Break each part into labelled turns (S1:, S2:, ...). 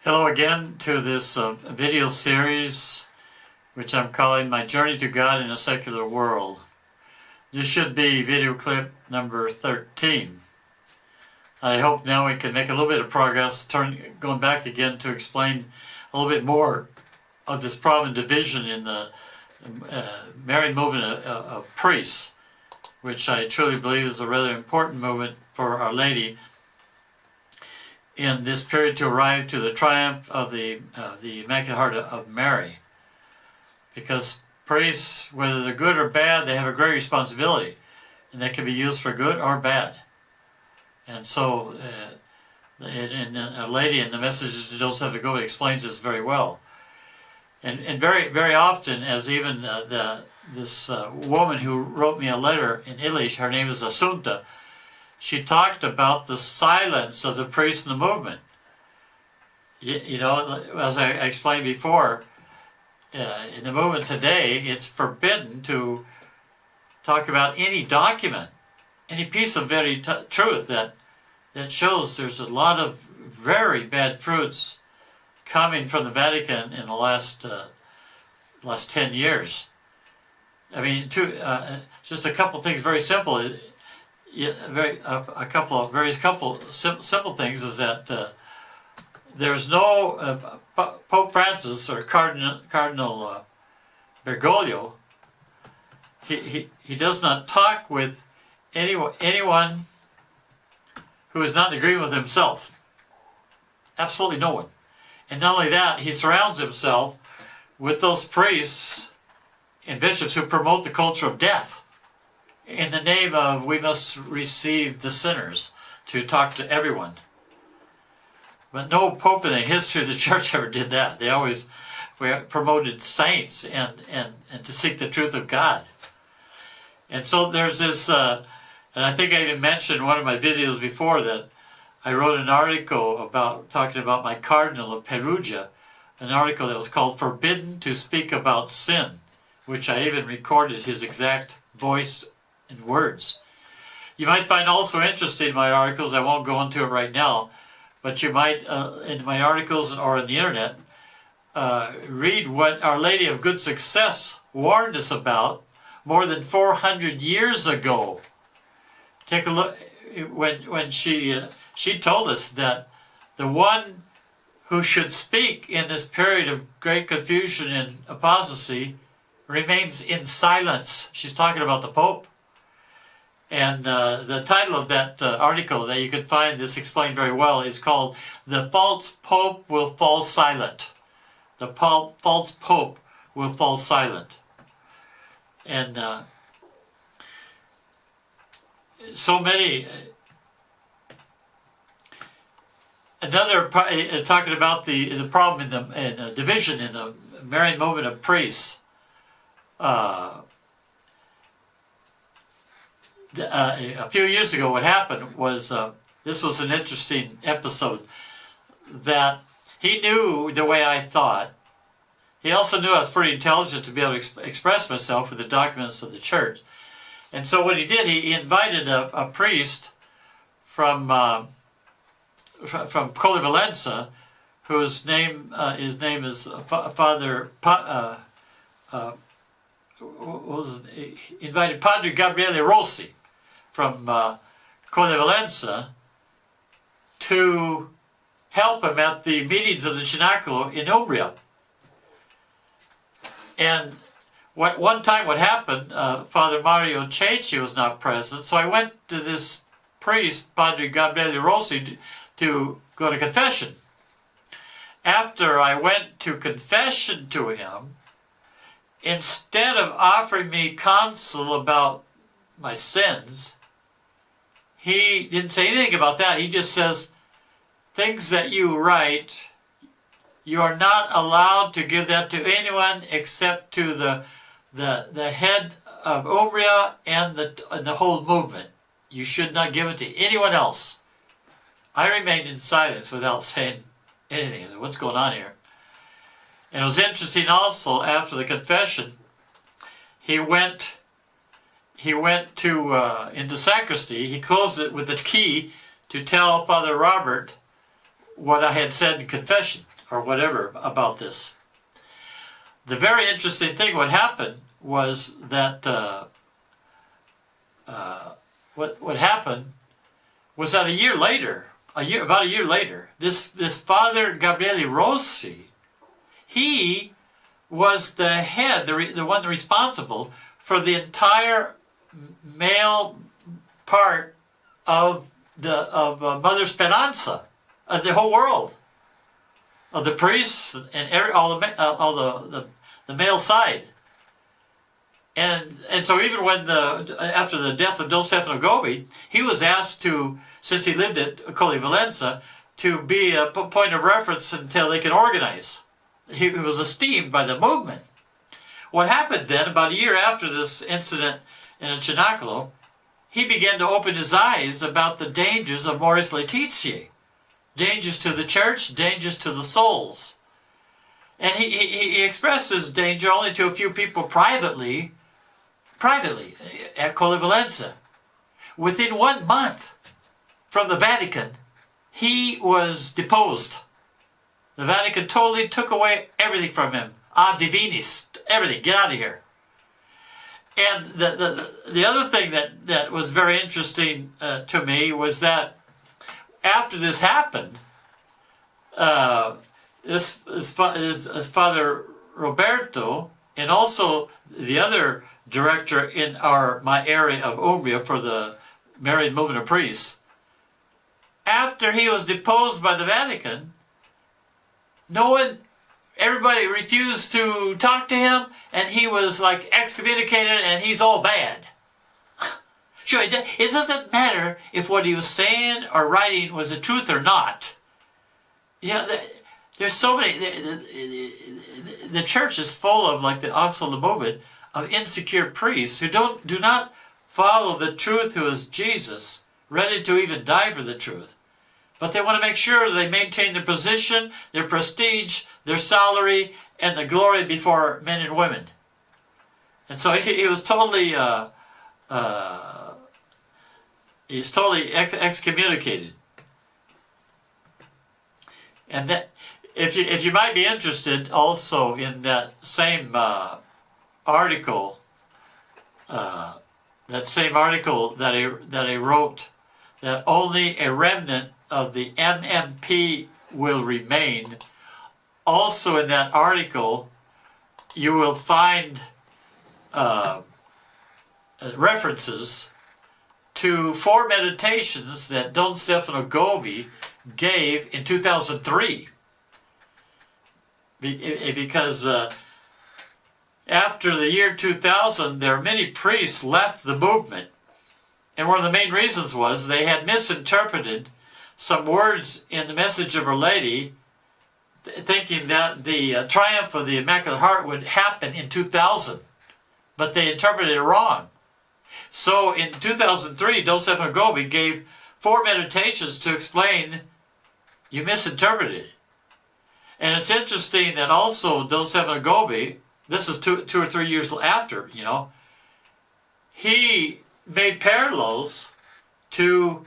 S1: Hello again to this video series which I'm calling My Journey to God in a Secular World. This should be video clip number 13. I hope now we can make a little bit of progress, going back again to explain a little bit more of this problem and division in the Marian movement of priests, which I truly believe is a rather important movement for Our Lady in this period to arrive to the triumph of the Immaculate Heart of Mary. Because priests, whether they're good or bad, they have a great responsibility, and they can be used for good or bad. And so, Our Lady in the Messages to Joseph to Go explains this very well. And very, very often, as even this woman who wrote me a letter in Italy, her name is Assunta, she talked about the silence of the priests in the movement. You know, as I explained before, in the movement today, it's forbidden to talk about any document, any piece of very truth that shows there's a lot of very bad fruits coming from the Vatican in the last 10 years. I mean, just a couple things, very simple. A couple simple things is that there's no Pope Francis or Cardinal Bergoglio. He does not talk with anyone who is not in agreement with himself. Absolutely no one. And not only that, he surrounds himself with those priests and bishops who promote the culture of death in the name of we must receive the sinners, to talk to everyone. But no pope in the history of the church ever did that. They always promoted saints and to seek the truth of God. And so there's this, and I think I even mentioned in one of my videos before that I wrote an article about talking about my Cardinal of Perugia, an article that was called Forbidden to Speak About Sin, which I even recorded his exact voice and words. You might find also interesting in my articles, I won't go into it right now, but you might, in my articles or on the internet, read what Our Lady of Good Success warned us about more than 400 years ago. Take a look, when she told us that the one who should speak in this period of great confusion and apostasy remains in silence. She's talking about the Pope. And the title of that article that you can find this explained very well is called "The False Pope Will Fall Silent." The false Pope will fall silent. And so many... Another, talking about the problem in the division in the Marian movement of priests. A few years ago, what happened was, this was an interesting episode, that he knew the way I thought. He also knew I was pretty intelligent to be able to express myself with the documents of the church. And so what he did, he invited a priest from Colle Valenza, whose name is Father... he invited Padre Gabriele Rossi from Colle Valenza to help him at the meetings of the Cenacolo in Umbria. And one time what happened, Father Mario Cecchi was not present, so I went to this priest, Padre Gabriele Rossi, to go to confession. After I went to confession to him, instead of offering me counsel about my sins, he didn't say anything about that. He just says, things that you write, you are not allowed to give that to anyone except to the head of Umbria and the whole movement. You should not give it to anyone else. I remained in silence without saying anything. What's going on here? And it was interesting also, after the confession, he went to into sacristy. He closed it with the key to tell Father Robert what I had said in confession or whatever about this. The very interesting thing, what happened was that what happened was that about a year later, this Father Gabriele Rossi, he was the head, the one responsible for the entire male part of Mother Speranza, of the whole world, of the priests and all the male side. And so even when after the death of Don Stefano Gobi, he was asked to, since he lived at Colli Valenza, to be a point of reference until they could organize. He was esteemed by the movement. What happened then, about a year after this incident in a Cenacolo, he began to open his eyes about the dangers of Amoris Laetitia. Dangers to the church, dangers to the souls. And he expressed his danger only to a few people privately at Colli Valenza. Within 1 month from the Vatican, he was deposed. The Vatican totally took away everything from him. Ad divinis, everything, get out of here. And the other thing that was very interesting to me was that after this happened, his Father Roberto, and also the other director in my area of Umbria for the Marian Movement of Priests, after he was deposed by the Vatican, everybody refused to talk to him, and he was like excommunicated, and he's all bad. Sure, it doesn't matter if what he was saying or writing was the truth or not. There's so many. The church is full of, like the office of the movement, of insecure priests who do not follow the truth, who is Jesus, ready to even die for the truth. But they want to make sure they maintain their position, their prestige, their salary, and the glory before men and women. And so he was totally, he's totally excommunicated. And that, if you might be interested, also in that same article, that I wrote, that only a remnant of the MMP will remain. Also in that article, you will find references to 4 meditations that Don Stefano Gobi gave in 2003. Because after the year 2000, there are many priests left the movement. And one of the main reasons was they had misinterpreted some words in the message of Our Lady, thinking that the triumph of the Immaculate Heart would happen in 2000. But they interpreted it wrong. So in 2003, Don Stefano Gobi gave 4 meditations to explain you misinterpreted it. And it's interesting that also Don Stefano Gobi, this is 2 or 3 years after, he made parallels to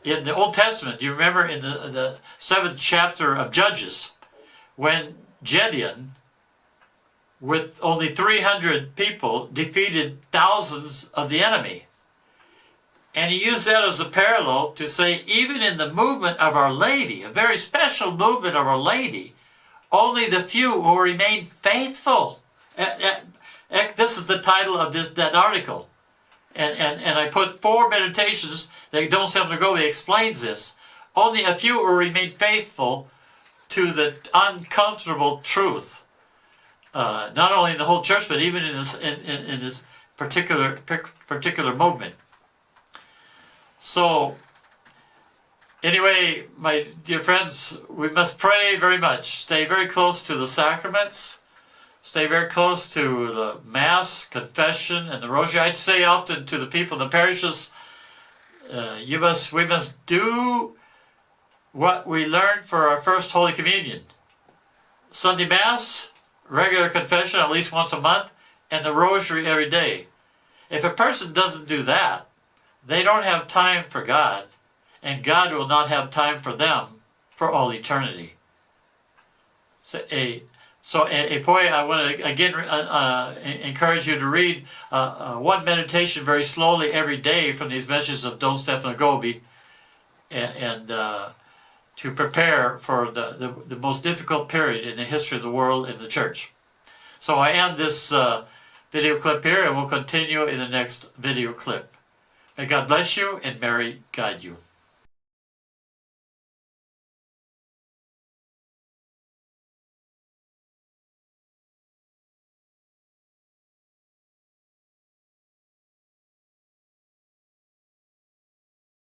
S1: in the Old Testament. You remember in the 7th chapter of Judges, when Gideon, with only 300 people, defeated thousands of the enemy. And he used that as a parallel to say, even in the movement of Our Lady, a very special movement of Our Lady, only the few will remain faithful. This is the title of that article. And I put 4 meditations that Don Stefano Gobi explains this. Only a few will remain faithful to the uncomfortable truth. Not only in the whole church, but even in this particular movement. So, anyway, my dear friends, we must pray very much. Stay very close to the sacraments. Stay very close to the Mass, confession, and the Rosary. I'd say often to the people in the parishes, we must do what we learned for our first Holy Communion. Sunday Mass, regular confession at least once a month, and the Rosary every day. If a person doesn't do that, they don't have time for God, and God will not have time for them for all eternity. So a point I want to again encourage you to read one meditation very slowly every day from these messages of Don Stefano Gobi, and to prepare for the most difficult period in the history of the world and the church. So I end this video clip here, and we'll continue in the next video clip. May God bless you and Mary guide you.